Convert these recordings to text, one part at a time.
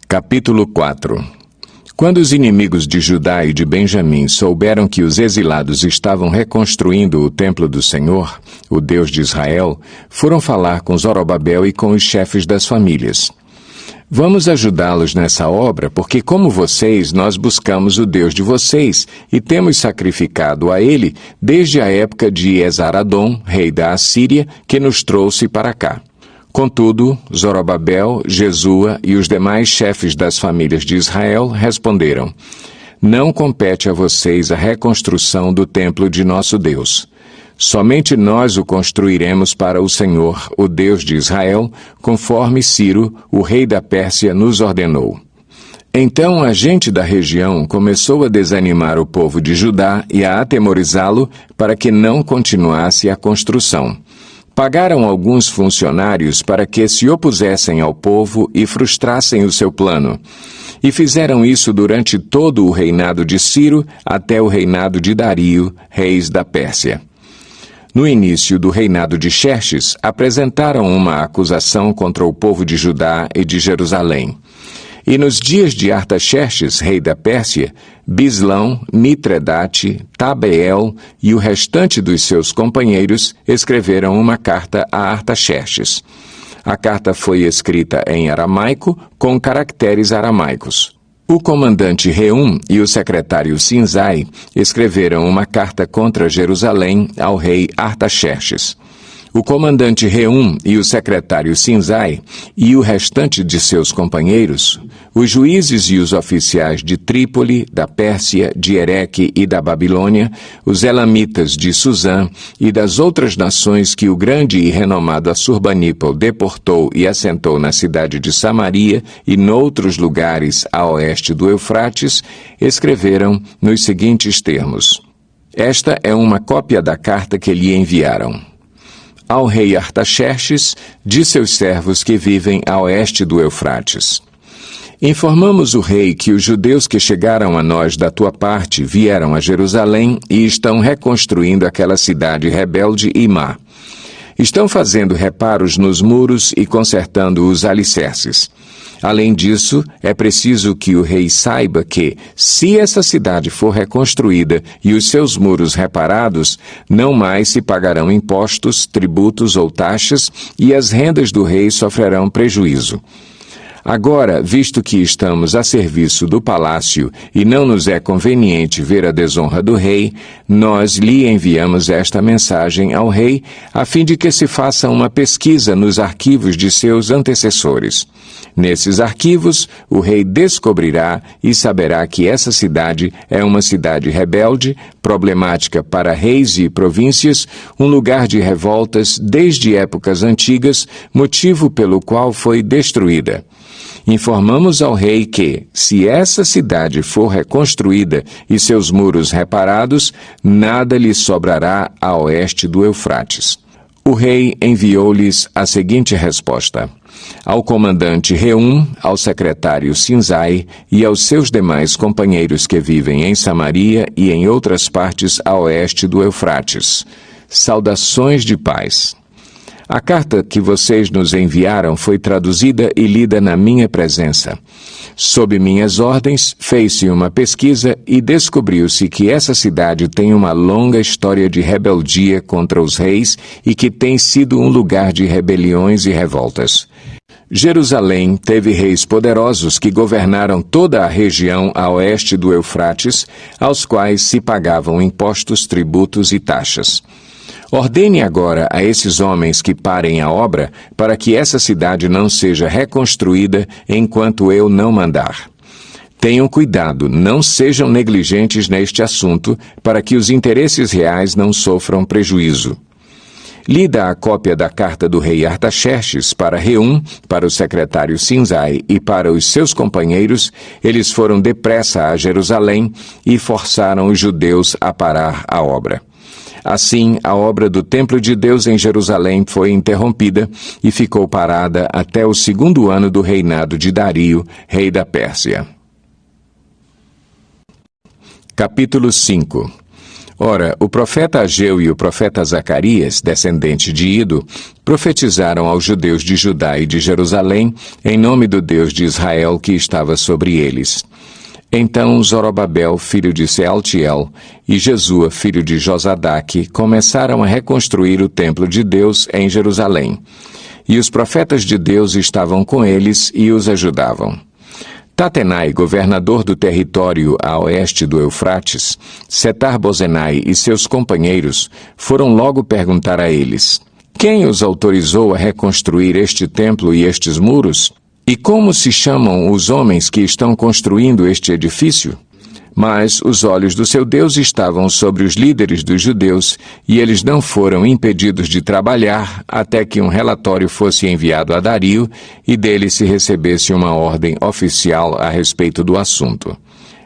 Capítulo 4. Quando os inimigos de Judá e de Benjamim souberam que os exilados estavam reconstruindo o templo do Senhor, o Deus de Israel, foram falar com Zorobabel e com os chefes das famílias. Vamos ajudá-los nessa obra, porque como vocês, nós buscamos o Deus de vocês e temos sacrificado a ele desde a época de Esar-Adom, rei da Assíria, que nos trouxe para cá. Contudo, Zorobabel, Jesua e os demais chefes das famílias de Israel responderam: Não compete a vocês a reconstrução do templo de nosso Deus. Somente nós o construiremos para o Senhor, o Deus de Israel, conforme Ciro, o rei da Pérsia, nos ordenou. Então a gente da região começou a desanimar o povo de Judá e a atemorizá-lo para que não continuasse a construção. Pagaram alguns funcionários para que se opusessem ao povo e frustrassem o seu plano. E fizeram isso durante todo o reinado de Ciro até o reinado de Dario, reis da Pérsia. No início do reinado de Xerxes, apresentaram uma acusação contra o povo de Judá e de Jerusalém. E nos dias de Artaxerxes, rei da Pérsia, Bislão, Mitredate, Tabeel e o restante dos seus companheiros escreveram uma carta a Artaxerxes. A carta foi escrita em aramaico com caracteres aramaicos. O comandante Reum e o secretário Sinzai escreveram uma carta contra Jerusalém ao rei Artaxerxes. O comandante Reum e o secretário Sinzai e o restante de seus companheiros, os juízes e os oficiais de Trípoli, da Pérsia, de Ereque e da Babilônia, os elamitas de Suzã e das outras nações que o grande e renomado Assurbanípal deportou e assentou na cidade de Samaria e noutros lugares a oeste do Eufrates, escreveram nos seguintes termos: Esta é uma cópia da carta que lhe enviaram. Ao rei Artaxerxes, de seus servos que vivem a oeste do Eufrates. Informamos o rei que os judeus que chegaram a nós da tua parte vieram a Jerusalém e estão reconstruindo aquela cidade rebelde e má. Estão fazendo reparos nos muros e consertando os alicerces. Além disso, é preciso que o rei saiba que, se essa cidade for reconstruída e os seus muros reparados, não mais se pagarão impostos, tributos ou taxas, e as rendas do rei sofrerão prejuízo. Agora, visto que estamos a serviço do palácio e não nos é conveniente ver a desonra do rei, nós lhe enviamos esta mensagem ao rei, a fim de que se faça uma pesquisa nos arquivos de seus antecessores. Nesses arquivos, o rei descobrirá e saberá que essa cidade é uma cidade rebelde, problemática para reis e províncias, um lugar de revoltas desde épocas antigas, motivo pelo qual foi destruída. Informamos ao rei que, se essa cidade for reconstruída e seus muros reparados, nada lhe sobrará a oeste do Eufrates. O rei enviou-lhes a seguinte resposta: ao comandante Reum, ao secretário Sinzai e aos seus demais companheiros que vivem em Samaria e em outras partes a oeste do Eufrates. Saudações de paz. A carta que vocês nos enviaram foi traduzida e lida na minha presença. Sob minhas ordens, fez-se uma pesquisa e descobriu-se que essa cidade tem uma longa história de rebeldia contra os reis e que tem sido um lugar de rebeliões e revoltas. Jerusalém teve reis poderosos que governaram toda a região a oeste do Eufrates, aos quais se pagavam impostos, tributos e taxas. Ordene agora a esses homens que parem a obra para que essa cidade não seja reconstruída enquanto eu não mandar. Tenham cuidado, não sejam negligentes neste assunto para que os interesses reais não sofram prejuízo. Lida a cópia da carta do rei Artaxerxes para Reum, para o secretário Sinzai e para os seus companheiros, eles foram depressa a Jerusalém e forçaram os judeus a parar a obra. Assim, a obra do Templo de Deus em Jerusalém foi interrompida e ficou parada até o 2º ano do reinado de Dario, rei da Pérsia. Capítulo 5. Ora, o profeta Ageu e o profeta Zacarias, descendente de Ido, profetizaram aos judeus de Judá e de Jerusalém, em nome do Deus de Israel que estava sobre eles. Então Zorobabel, filho de Sealtiel, e Jesua, filho de Josadaque, começaram a reconstruir o templo de Deus em Jerusalém. E os profetas de Deus estavam com eles e os ajudavam. Tatenai, governador do território a oeste do Eufrates, Setar-Bozenai e seus companheiros foram logo perguntar a eles: quem os autorizou a reconstruir este templo e estes muros? E como se chamam os homens que estão construindo este edifício? Mas os olhos do seu Deus estavam sobre os líderes dos judeus, e eles não foram impedidos de trabalhar até que um relatório fosse enviado a Dario e dele se recebesse uma ordem oficial a respeito do assunto.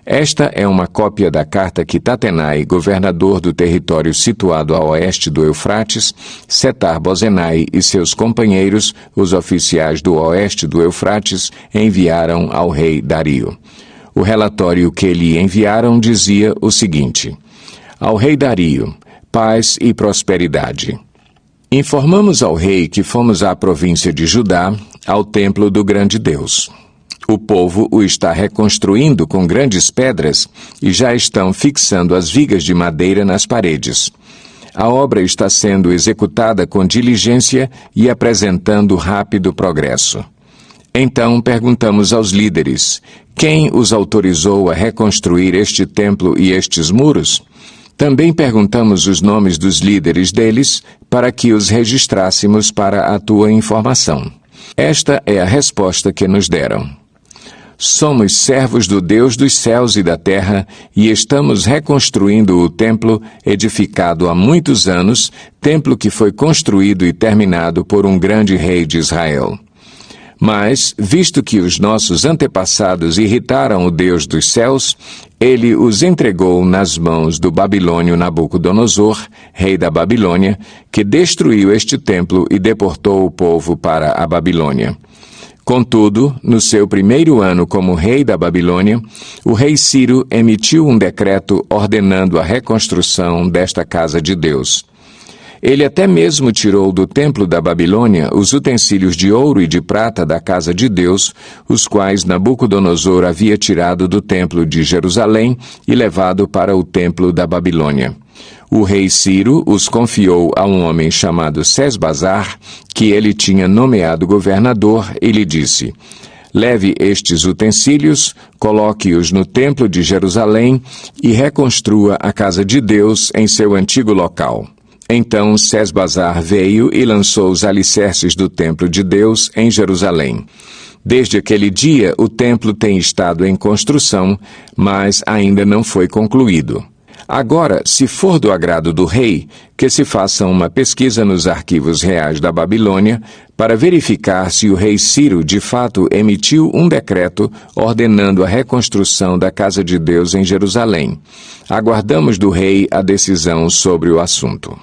Esta é uma cópia da carta que Tatenai, governador do território situado a oeste do Eufrates, Setar-Bozenai e seus companheiros, os oficiais do oeste do Eufrates, enviaram ao rei Dario. O relatório que lhe enviaram dizia o seguinte: ao rei Dario, paz e prosperidade. Informamos ao rei que fomos à província de Judá, ao templo do grande Deus. O povo o está reconstruindo com grandes pedras e já estão fixando as vigas de madeira nas paredes. A obra está sendo executada com diligência e apresentando rápido progresso. Então perguntamos aos líderes: quem os autorizou a reconstruir este templo e estes muros? Também perguntamos os nomes dos líderes deles para que os registrássemos para a tua informação. Esta é a resposta que nos deram. Somos servos do Deus dos céus e da terra e estamos reconstruindo o templo edificado há muitos anos, templo que foi construído e terminado por um grande rei de Israel. Mas, visto que os nossos antepassados irritaram o Deus dos céus, ele os entregou nas mãos do babilônio Nabucodonosor, rei da Babilônia, que destruiu este templo e deportou o povo para a Babilônia. Contudo, no seu primeiro ano como rei da Babilônia, o rei Ciro emitiu um decreto ordenando a reconstrução desta casa de Deus. Ele até mesmo tirou do templo da Babilônia os utensílios de ouro e de prata da casa de Deus, os quais Nabucodonosor havia tirado do templo de Jerusalém e levado para o templo da Babilônia. O rei Ciro os confiou a um homem chamado Sesbazar, que ele tinha nomeado governador, e lhe disse: leve estes utensílios, coloque-os no templo de Jerusalém e reconstrua a casa de Deus em seu antigo local. Então Sesbazar veio e lançou os alicerces do templo de Deus em Jerusalém. Desde aquele dia, o templo tem estado em construção, mas ainda não foi concluído. Agora, se for do agrado do rei, que se faça uma pesquisa nos arquivos reais da Babilônia para verificar se o rei Ciro de fato emitiu um decreto ordenando a reconstrução da casa de Deus em Jerusalém. Aguardamos do rei a decisão sobre o assunto.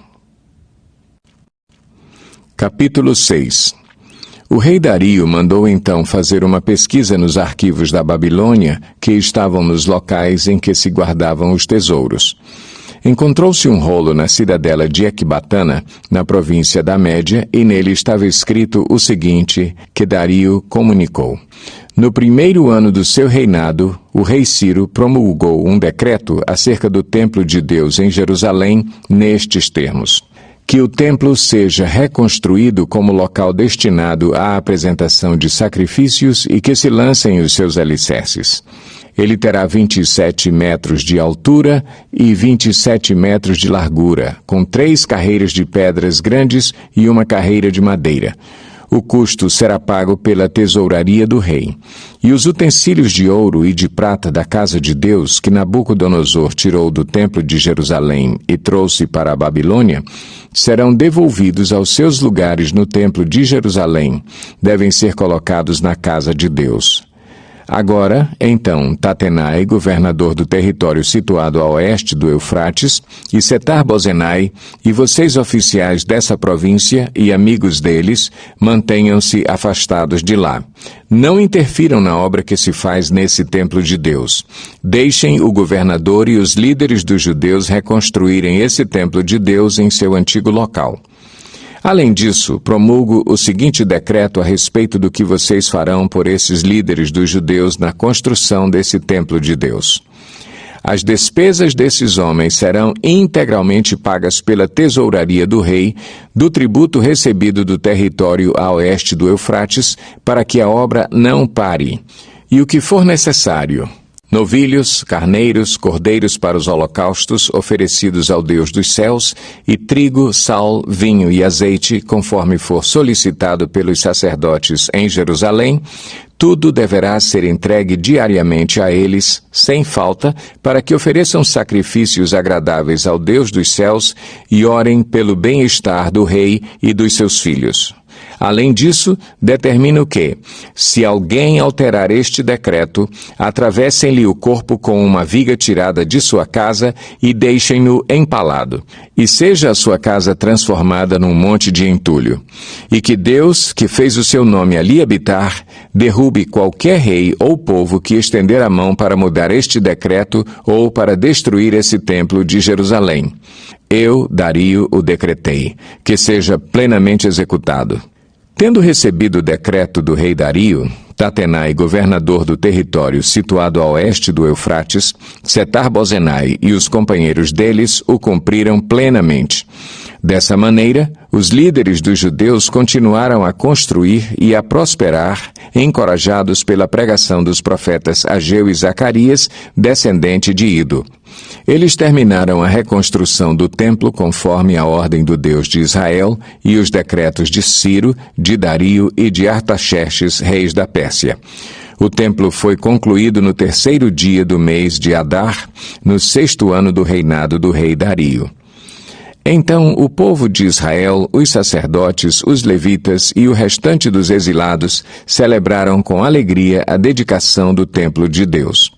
Capítulo 6. O rei Dario mandou então fazer uma pesquisa nos arquivos da Babilônia que estavam nos locais em que se guardavam os tesouros. Encontrou-se um rolo na cidadela de Ecbatana, na província da Média, e nele estava escrito o seguinte, que Dario comunicou: no primeiro ano do seu reinado, o rei Ciro promulgou um decreto acerca do templo de Deus em Jerusalém nestes termos: que o templo seja reconstruído como local destinado à apresentação de sacrifícios e que se lancem os seus alicerces. Ele terá 27 metros de altura e 27 metros de largura, com 3 carreiras de pedras grandes e uma carreira de madeira. O custo será pago pela tesouraria do rei. E os utensílios de ouro e de prata da casa de Deus que Nabucodonosor tirou do templo de Jerusalém e trouxe para a Babilônia serão devolvidos aos seus lugares no templo de Jerusalém. Devem ser colocados na casa de Deus. Agora, então, Tatenai, governador do território situado a oeste do Eufrates, e Setar-Bozenai, e vocês oficiais dessa província e amigos deles, mantenham-se afastados de lá. Não interfiram na obra que se faz nesse templo de Deus. Deixem o governador e os líderes dos judeus reconstruírem esse templo de Deus em seu antigo local. Além disso, promulgo o seguinte decreto a respeito do que vocês farão por esses líderes dos judeus na construção desse templo de Deus. As despesas desses homens serão integralmente pagas pela tesouraria do rei, do tributo recebido do território a oeste do Eufrates, para que a obra não pare. E o que for necessário: novilhos, carneiros, cordeiros para os holocaustos oferecidos ao Deus dos céus, e trigo, sal, vinho e azeite, conforme for solicitado pelos sacerdotes em Jerusalém, tudo deverá ser entregue diariamente a eles, sem falta, para que ofereçam sacrifícios agradáveis ao Deus dos céus e orem pelo bem-estar do rei e dos seus filhos. Além disso, determino que, se alguém alterar este decreto, atravessem-lhe o corpo com uma viga tirada de sua casa e deixem-no empalado, e seja a sua casa transformada num monte de entulho. E que Deus, que fez o seu nome ali habitar, derrube qualquer rei ou povo que estender a mão para mudar este decreto ou para destruir esse templo de Jerusalém. Eu, Dario, o decretei, que seja plenamente executado. Tendo recebido o decreto do rei Dario, Tatenai, governador do território situado a oeste do Eufrates, Setar-Bozenai e os companheiros deles o cumpriram plenamente. Dessa maneira, os líderes dos judeus continuaram a construir e a prosperar, encorajados pela pregação dos profetas Ageu e Zacarias, descendente de Ido. Eles terminaram a reconstrução do templo conforme a ordem do Deus de Israel e os decretos de Ciro, de Dario e de Artaxerxes, reis da Pérsia. O templo foi concluído no 3º dia do mês de Adar, no 6º ano do reinado do rei Dario. Então o povo de Israel, os sacerdotes, os levitas e o restante dos exilados celebraram com alegria a dedicação do templo de Deus.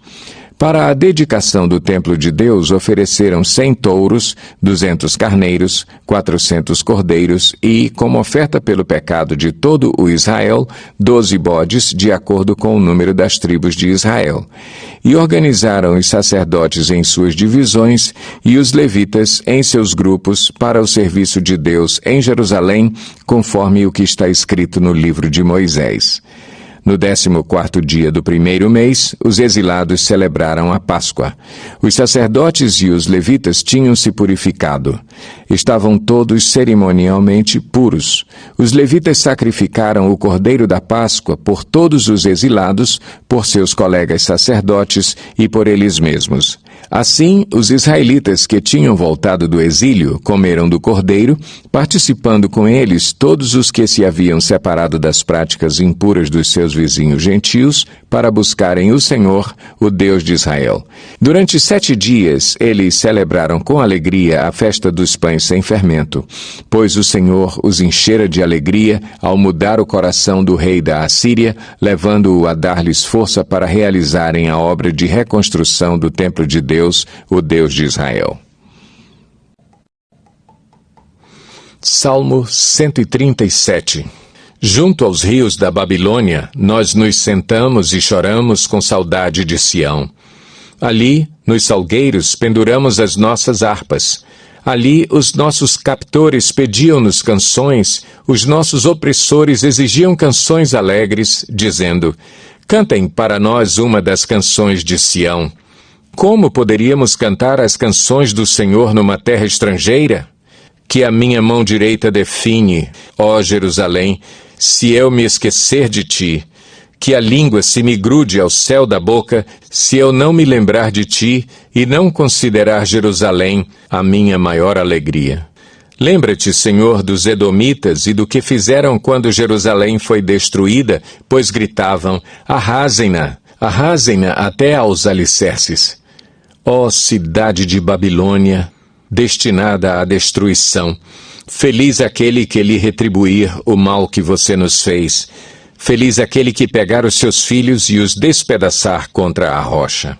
Para a dedicação do templo de Deus ofereceram 100 touros, 200 carneiros, 400 cordeiros e, como oferta pelo pecado de todo o Israel, 12 bodes, de acordo com o número das tribos de Israel. E organizaram os sacerdotes em suas divisões e os levitas em seus grupos para o serviço de Deus em Jerusalém, conforme o que está escrito no livro de Moisés. No 14º dia do 1º mês, os exilados celebraram a Páscoa. Os sacerdotes e os levitas tinham se purificado. Estavam todos cerimonialmente puros. Os levitas sacrificaram o cordeiro da Páscoa por todos os exilados, por seus colegas sacerdotes e por eles mesmos. Assim, os israelitas que tinham voltado do exílio comeram do cordeiro, participando com eles todos os que se haviam separado das práticas impuras dos seus vizinhos gentios para buscarem o Senhor, o Deus de Israel. Durante 7 dias, eles celebraram com alegria a festa dos pães sem fermento, pois o Senhor os enchera de alegria ao mudar o coração do rei da Assíria, levando-o a dar-lhes força para realizarem a obra de reconstrução do templo de Deus, o Deus de Israel. Salmo 137. Junto aos rios da Babilônia, nós nos sentamos e choramos com saudade de Sião. Ali, nos salgueiros, penduramos as nossas harpas. Ali, os nossos captores pediam-nos canções, os nossos opressores exigiam canções alegres, dizendo: cantem para nós uma das canções de Sião. Como poderíamos cantar as canções do Senhor numa terra estrangeira? Que a minha mão direita define, ó Jerusalém, se eu me esquecer de ti. Que a língua se me grude ao céu da boca, se eu não me lembrar de ti e não considerar Jerusalém a minha maior alegria. Lembra-te, Senhor, dos edomitas e do que fizeram quando Jerusalém foi destruída, pois gritavam: arrasem-na, arrasem-na até aos alicerces. Ó cidade de Babilônia, destinada à destruição, feliz aquele que lhe retribuir o mal que você nos fez. Feliz aquele que pegar os seus filhos e os despedaçar contra a rocha.